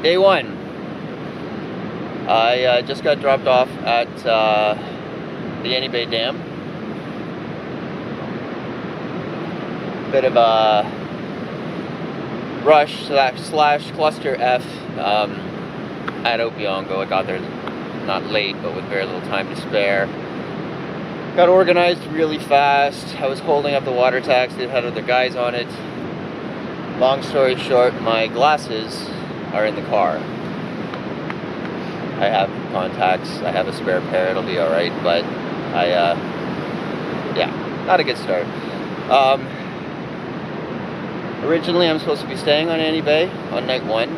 Day one. I just got dropped off at the Any Bay Dam. Bit of a rush slash cluster F at Opeongo. I got there not late, but with very little time to spare. Got organized really fast. I was holding up the water taxi that had other guys on it. Long story short, my glasses are in the car. I have contacts, I have a spare pair, it'll be alright, but yeah, not a good start. Originally I'm supposed to be staying on Any Bay on night one,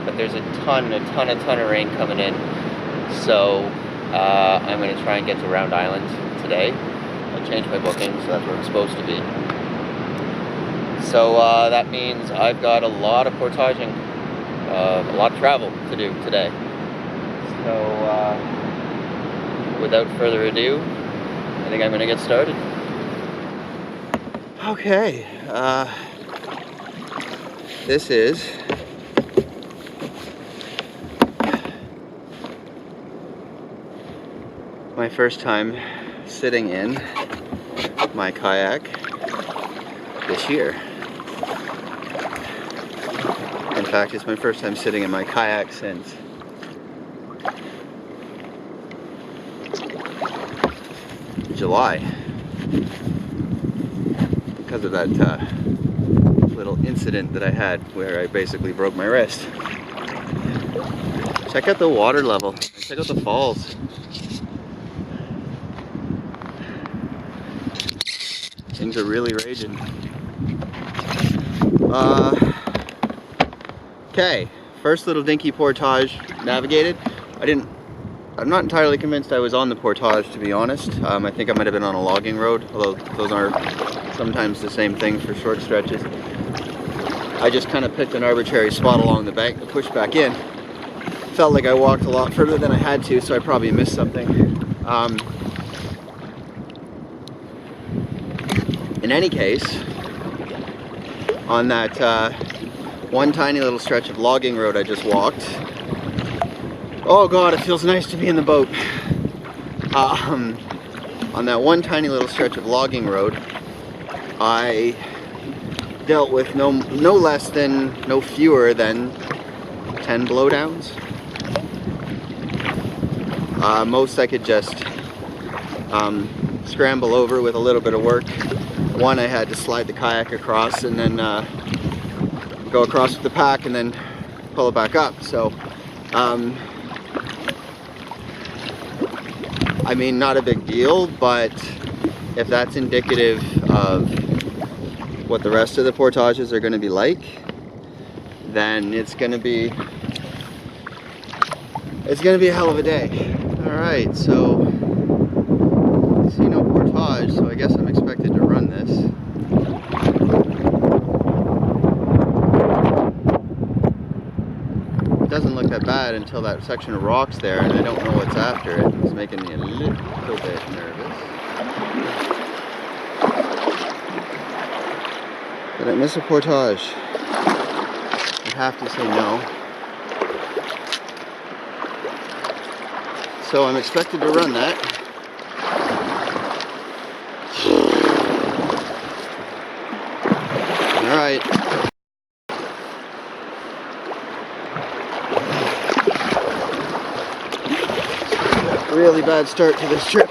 but there's a ton of rain coming in, so I'm going to try and get to Round Island today. I changed my booking, so that's where I'm supposed to be. So that means I've got a lot of portaging, a lot of travel to do today. So without further ado, I think I'm going to get started. Okay, this is my first time sitting in my kayak this year. In fact, it's my first time sitting in my kayak since July, because of that little incident that I had where I basically broke my wrist. Check out the water level, check out the falls. Things are really raging. Okay, first little dinky portage navigated. I'm not entirely convinced I was on the portage, to be honest. I think I might have been on a logging road, although those are sometimes the same thing for short stretches. I just kind of picked an arbitrary spot along the bank to push back in. Felt like I walked a lot further than I had to, so I probably missed something. In any case, on that one tiny little stretch of logging road I just walked, oh god, it feels nice to be in the boat. On that one tiny little stretch of logging road, I dealt with no fewer than 10 blowdowns. Most I could just scramble over with a little bit of work. One I had to slide the kayak across and then go across with the pack and then pull it back up. So I mean, not a big deal, but if that's indicative of what the rest of the portages are going to be like, then it's going to be a hell of a day. All right, so I see no portage, so I guess I'm expected to run this. It doesn't look that bad until that section of rocks there, and I don't know what's after it. It's making me a little bit nervous. Did I miss a portage? I have to say no. So I'm expected to run that. All right. Really bad start to this trip.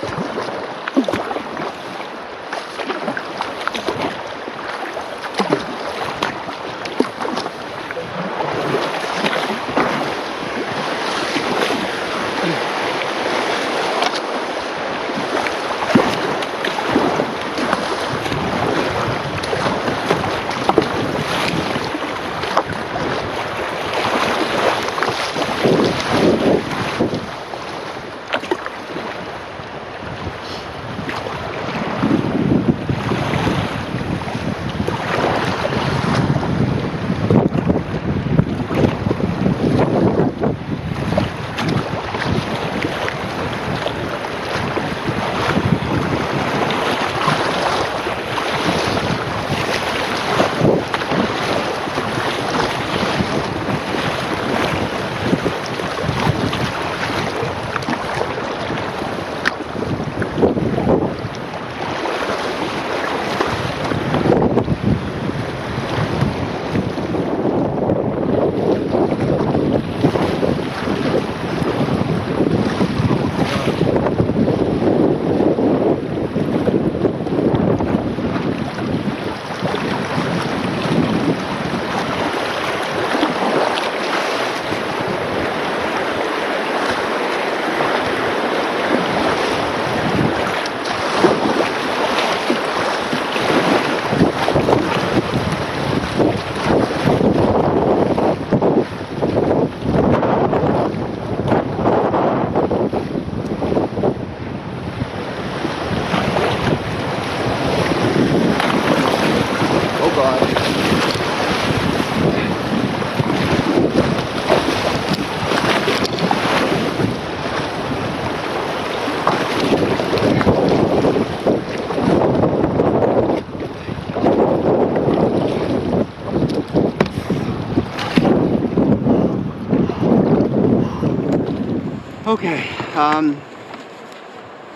Okay,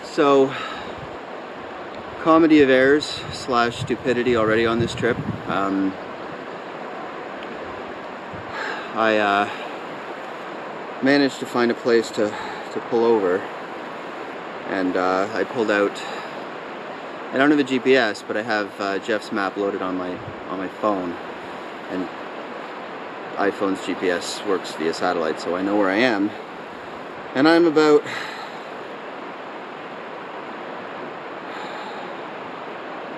so comedy of errors slash stupidity already on this trip. I managed to find a place to pull over, and I pulled out. I don't have a GPS, but I have Jeff's map loaded on my phone, and iPhone's GPS works via satellite, so I know where I am. And I'm about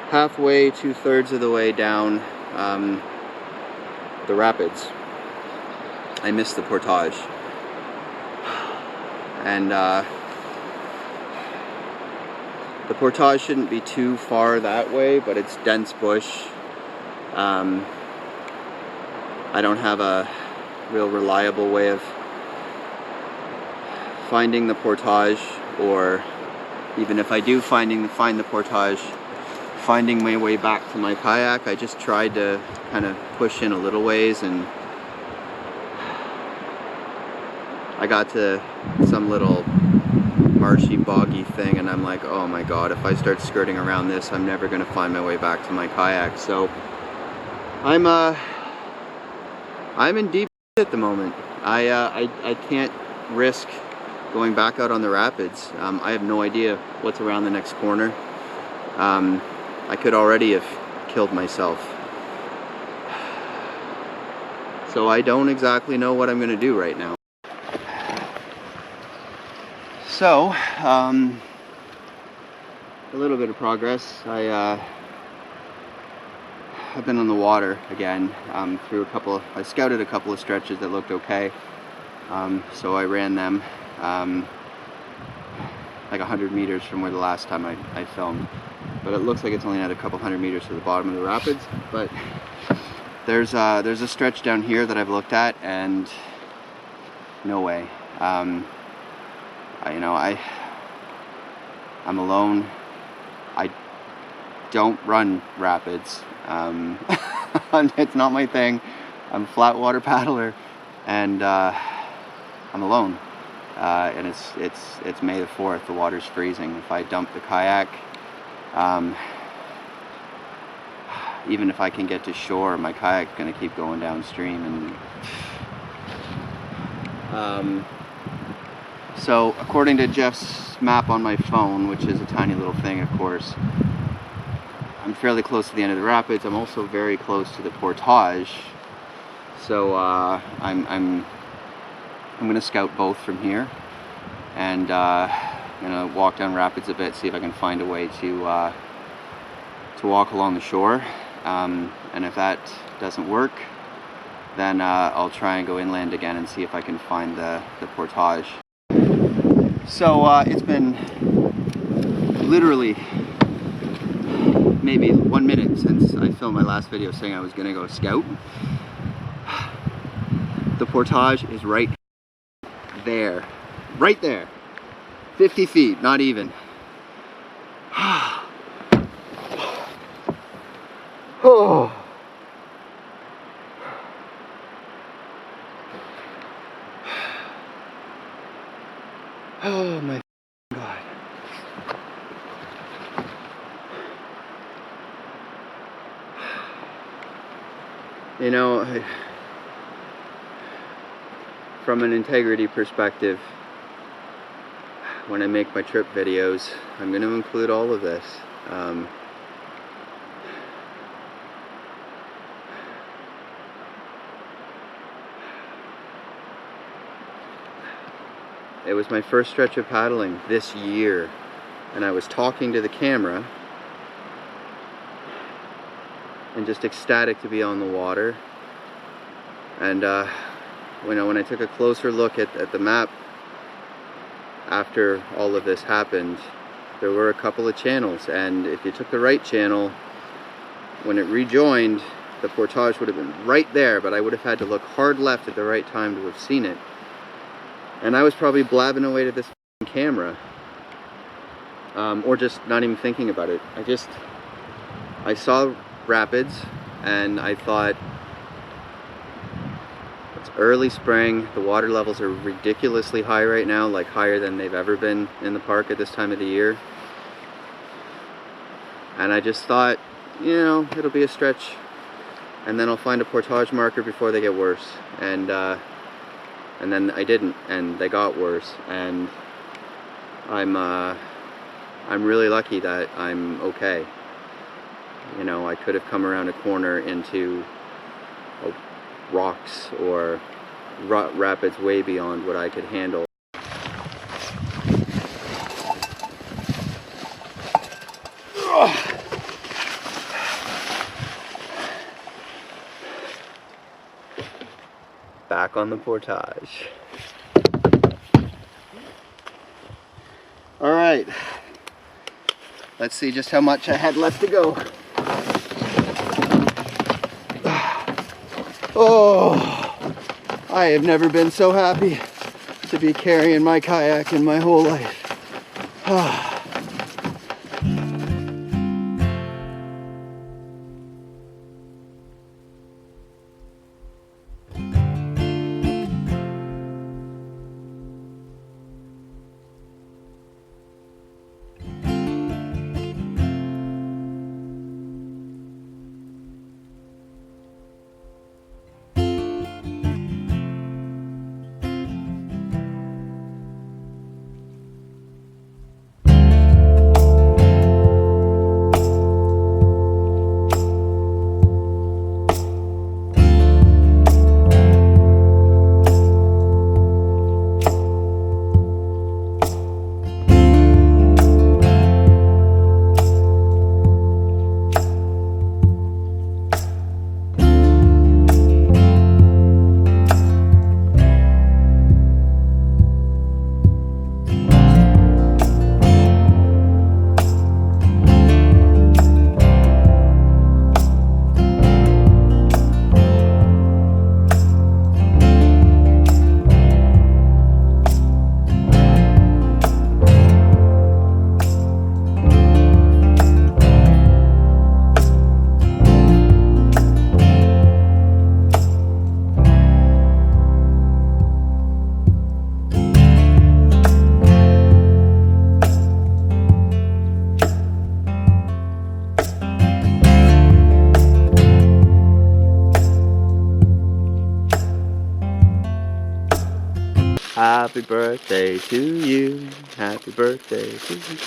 halfway, 2/3 of the way down the rapids. I missed the portage, and the portage shouldn't be too far that way, but it's dense bush. I don't have a real reliable way of finding the portage, or even if I do find the portage, finding my way back to my kayak. I just tried to kind of push in a little ways, and I got to some little marshy, boggy thing, and I'm like, oh my god, if I start skirting around this, I'm never gonna find my way back to my kayak. So I'm in deep at the moment. I can't risk going back out on the rapids. I have no idea what's around the next corner. I could already have killed myself. So I don't exactly know what I'm gonna do right now. So, a little bit of progress. I've been on the water again. Through I scouted a couple of stretches that looked okay. So I ran them like 100 meters from where the last time I filmed. But it looks like it's only at a couple 100 meters to the bottom of the rapids. But there's a stretch down here that I've looked at, and no way. I'm alone. I don't run rapids. It's not my thing. I'm a flat water paddler, and I'm alone. And it's May the 4th. The water's freezing. If I dump the kayak, even if I can get to shore, my kayak's gonna keep going downstream. And so according to Jeff's map on my phone, which is a tiny little thing, of course, I'm fairly close to the end of the rapids. I'm also very close to the portage. So I'm gonna scout both from here, and I'm gonna walk down rapids a bit, see if I can find a way to walk along the shore. And if that doesn't work, then I'll try and go inland again and see if I can find the portage. So it's been literally maybe 1 minute since I filmed my last video saying I was gonna go scout. The portage is right there. 50 feet, not even. Oh. Oh my God. You know, from an integrity perspective, when I make my trip videos, I'm going to include all of this. It was my first stretch of paddling this year, and I was talking to the camera and just ecstatic to be on the water. And when I took a closer look at the map after all of this happened, there were a couple of channels, and if you took the right channel, when it rejoined, the portage would have been right there, but I would have had to look hard left at the right time to have seen it. And I was probably blabbing away to this camera, or just not even thinking about it. I saw rapids, and I thought, It's early spring. The water levels are ridiculously high right now, like higher than they've ever been in the park at this time of the year. And I just thought, you know, it'll be a stretch, and then I'll find a portage marker before they get worse. And then I didn't, and they got worse. And I'm really lucky that I'm okay. You know, I could have come around a corner into rocks or rapids way beyond what I could handle. Back on the portage. All right, let's see just how much I had left to go. Oh, I have never been so happy to be carrying my kayak in my whole life. Happy birthday to you. Happy birthday to you.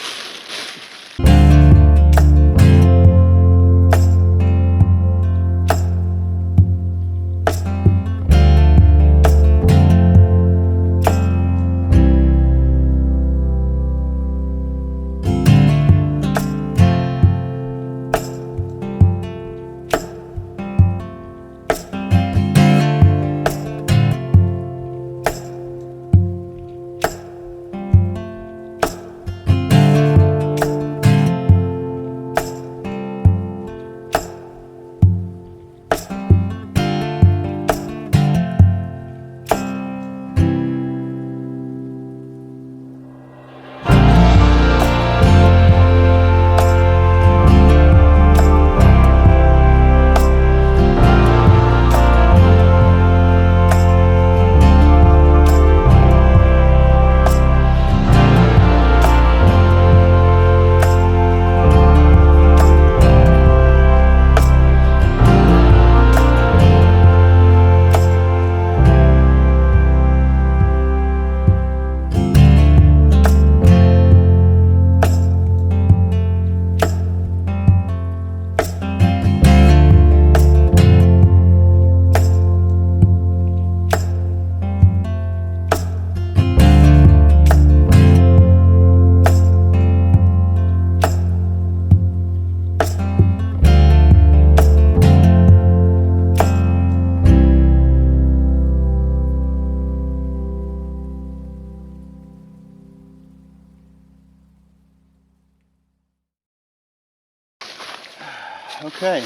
Okay,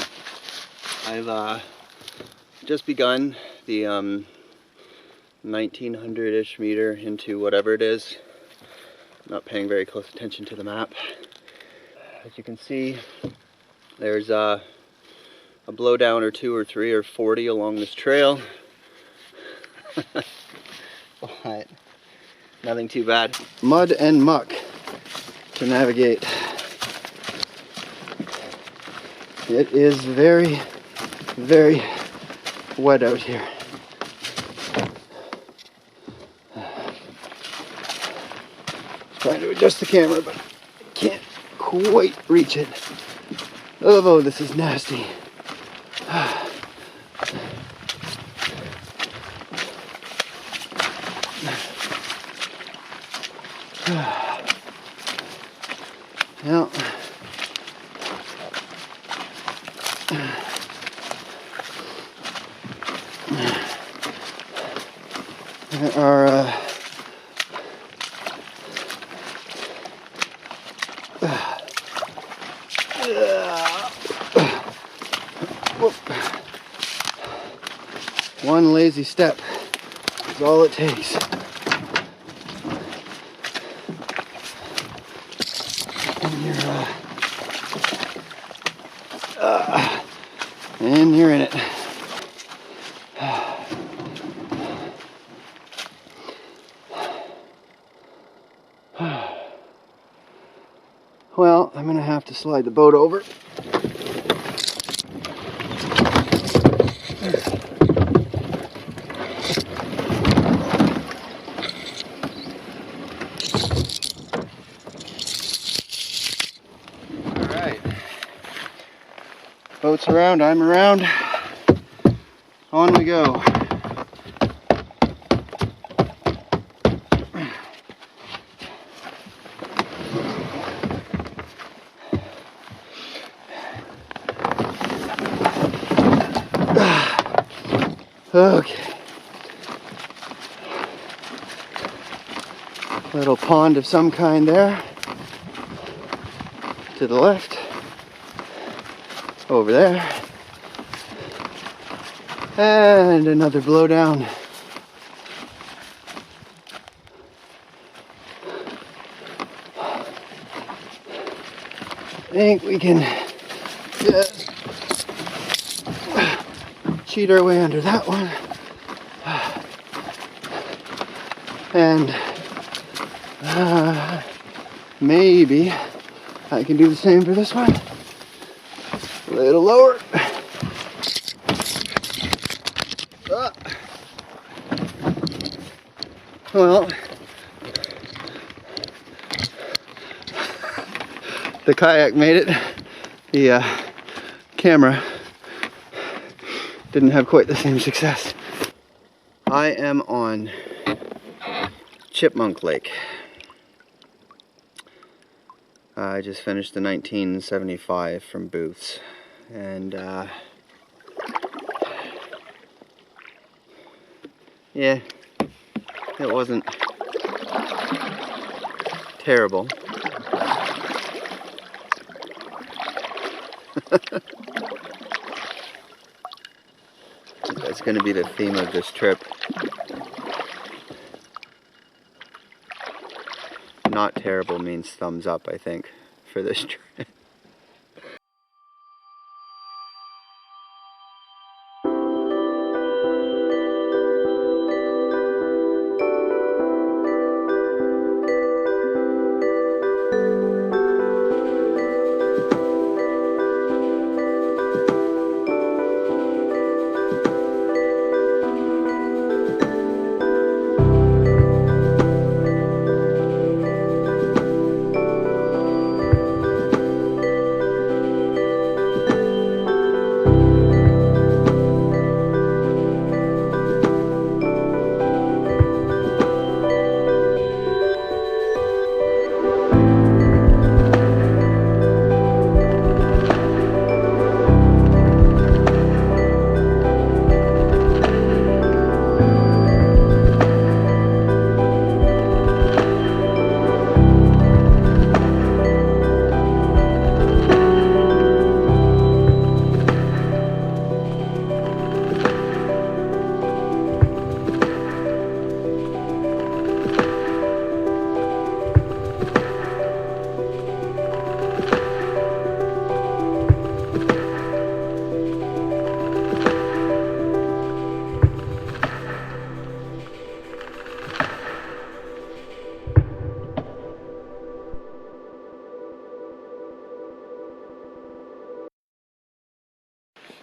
I've just begun the 1900-ish meter into whatever it is. Not paying very close attention to the map. As you can see, there's a blowdown or 2 or 3 or 40 along this trail. But nothing too bad. Mud and muck to navigate. It is very, very wet out here. Trying to adjust the camera, but I can't quite reach it. Oh, this is nasty. Well, there are one lazy step is all it takes. And you're in it. Well, I'm gonna have to slide the boat over. Boat's around, I'm around. On we go. Okay. Little pond of some kind there. To the left. Over there. And another blowdown. I think we can just cheat our way under that one. And maybe I can do the same for this one. A little lower. Well, the kayak made it. The camera didn't have quite the same success. I am on Chipmunk Lake. I just finished the 1975 from Booth's, and yeah, it wasn't terrible. That's going to be the theme of this trip. Not terrible means thumbs up, I think, for this trip.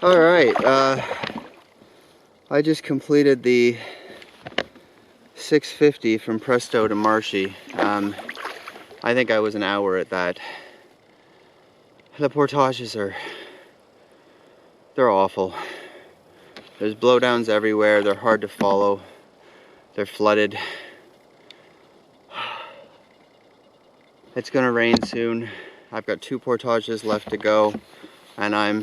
All right, I just completed the 650 from Presto to Marshy. I think I was an hour at that. The portages they're awful. There's blowdowns everywhere, they're hard to follow, they're flooded. It's gonna rain soon. I've got 2 portages left to go, and I'm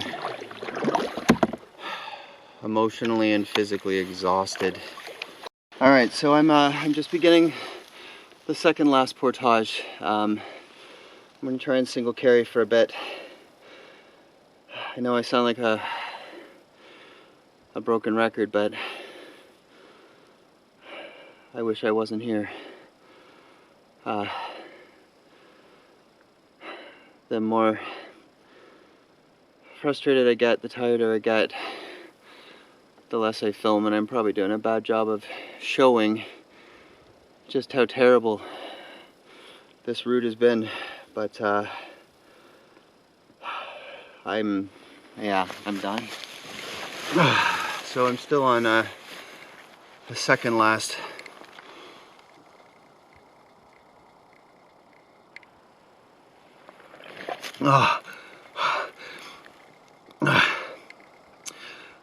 emotionally and physically exhausted. All right, so I'm just beginning the second last portage. I'm gonna try and single carry for a bit. I know I sound like a broken record, but I wish I wasn't here. The more frustrated I get, the tireder I get, the less I film, and I'm probably doing a bad job of showing just how terrible this route has been. But I'm done. So I'm still on the second last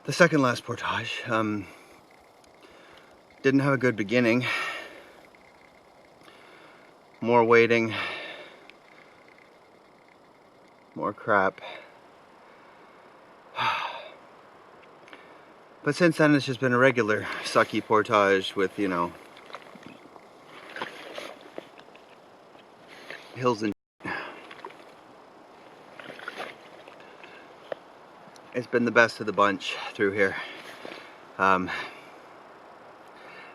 the second last portage. Didn't have a good beginning. More waiting, more crap. But since then it's just been a regular sucky portage with, you know, hills and it's been the best of the bunch through here. And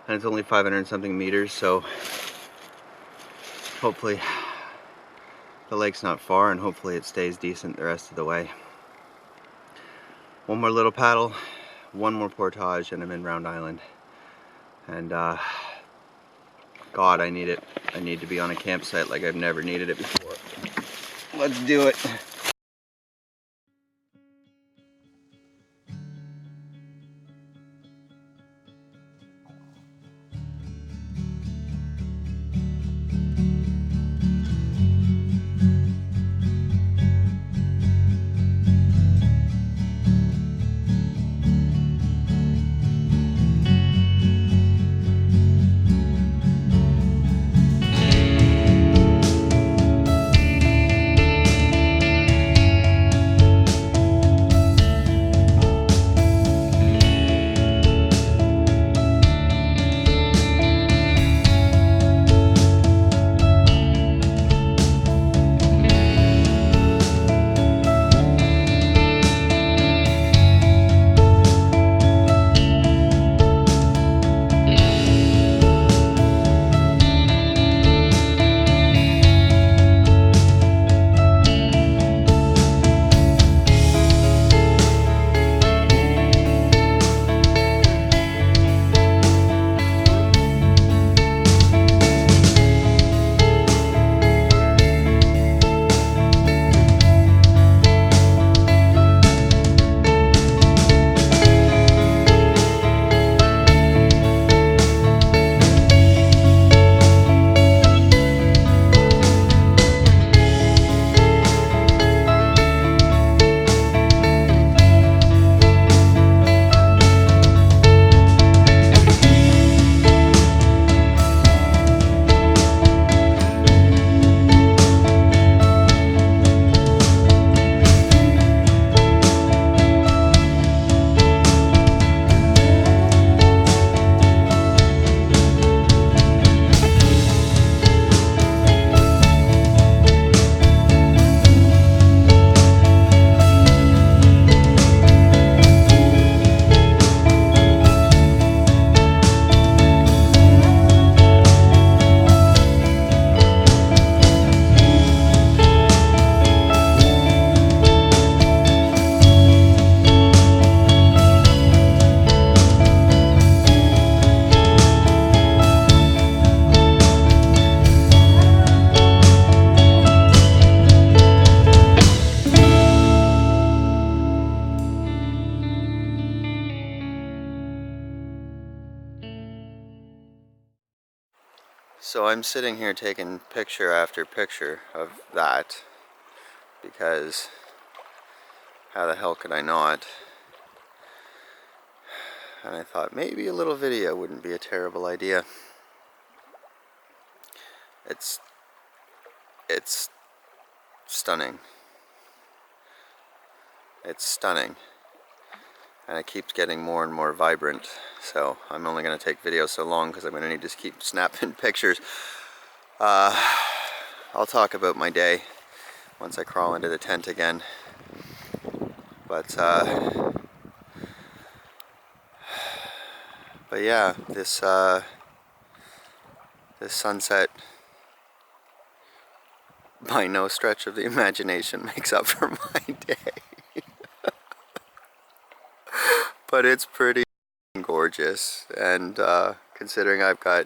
it's only 500 and something meters, so hopefully the lake's not far, and hopefully it stays decent the rest of the way. One more little paddle, one more portage, and I'm in Round Island. And God, I need it. I need to be on a campsite like I've never needed it before. Let's do it. So I'm sitting here taking picture after picture of that because how the hell could I not? And I thought maybe a little video wouldn't be a terrible idea. It's stunning. It's stunning. And it keeps getting more and more vibrant. So I'm only going to take videos so long because I'm going to need to keep snapping pictures. I'll talk about my day once I crawl into the tent again. But yeah, this sunset by no stretch of the imagination makes up for my day. But it's pretty gorgeous, and considering I've got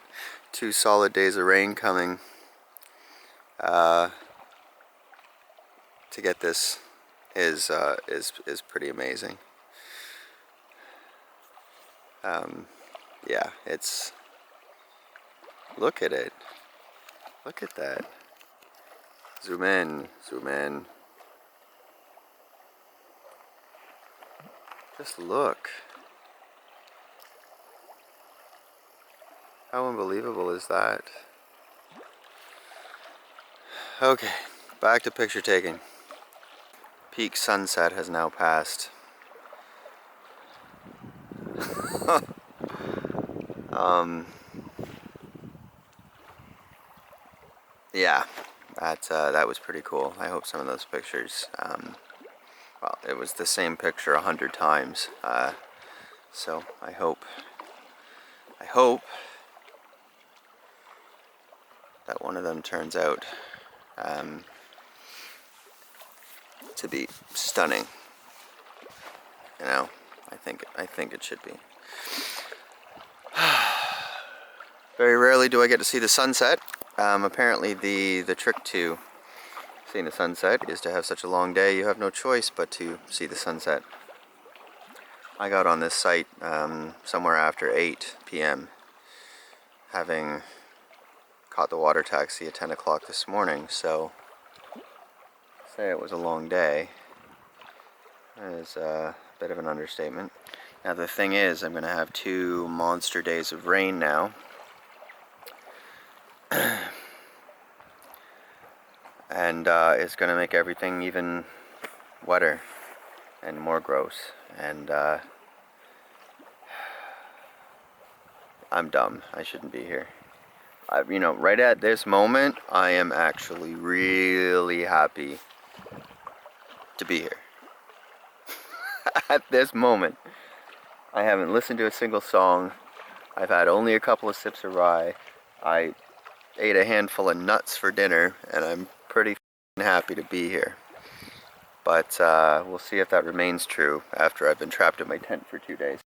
2 solid days of rain coming, to get this is pretty amazing. Yeah, look at it. Look at that. Zoom in, zoom in. Just look. How unbelievable is that? Okay, back to picture taking. Peak sunset has now passed. Yeah, that was pretty cool. I hope some of those pictures, well, it was the same picture 100 times, so I hope that one of them turns out to be stunning. You know, I think it should be. Very rarely do I get to see the sunset. Apparently the trick to seeing the sunset is to have such a long day you have no choice but to see the sunset. I got on this site somewhere after 8 p.m. having caught the water taxi at 10 o'clock this morning, so say it was a long day is a bit of an understatement. Now the thing is, I'm going to have 2 monster days of rain now. And it's going to make everything even wetter and more gross. And I'm dumb. I shouldn't be here. You know, right at this moment, I am actually really happy to be here. At this moment, I haven't listened to a single song. I've had only a couple of sips of rye. I ate a handful of nuts for dinner, and I'm pretty happy to be here. But we'll see if that remains true after I've been trapped in my tent for 2 days.